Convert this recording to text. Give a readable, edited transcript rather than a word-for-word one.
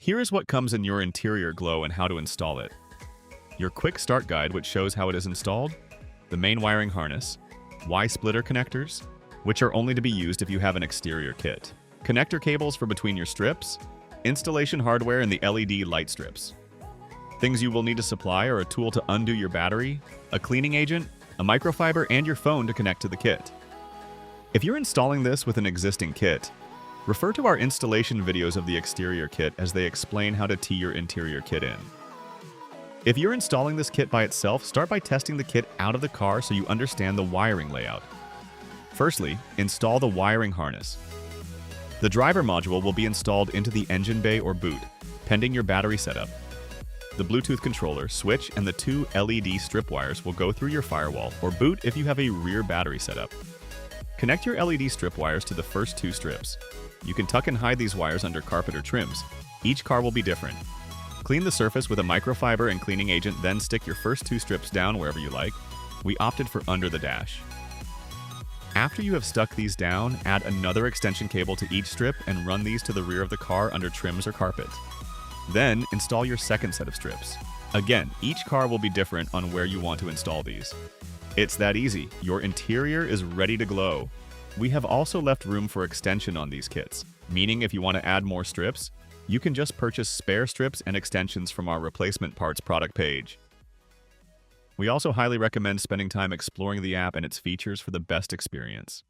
Here is what comes in your interior glow and how to install it. Your quick start guide, which shows how it is installed, the main wiring harness, Y-splitter connectors, which are only to be used if you have an exterior kit, connector cables for between your strips, installation hardware, and the LED light strips. Things you will need to supply are a tool to undo your battery, a cleaning agent, a microfiber, and your phone to connect to the kit. If you're installing this with an existing kit, refer to our installation videos of the exterior kit as they explain how to tee your interior kit in. If you're installing this kit by itself, start by testing the kit out of the car so you understand the wiring layout. Firstly, install the wiring harness. The driver module will be installed into the engine bay or boot, pending your battery setup. The Bluetooth controller, switch, and the two LED strip wires will go through your firewall or boot if you have a rear battery setup. Connect your LED strip wires to the first two strips. You can tuck and hide these wires under carpet or trims. Each car will be different. Clean the surface with a microfiber and cleaning agent, then stick your first two strips down wherever you like. We opted for under the dash. After you have stuck these down, add another extension cable to each strip and run these to the rear of the car under trims or carpet. Then, install your second set of strips. Again, each car will be different on where you want to install these. It's that easy. Your interior is ready to glow. We have also left room for extension on these kits, meaning if you want to add more strips, you can just purchase spare strips and extensions from our replacement parts product page. We also highly recommend spending time exploring the app and its features for the best experience.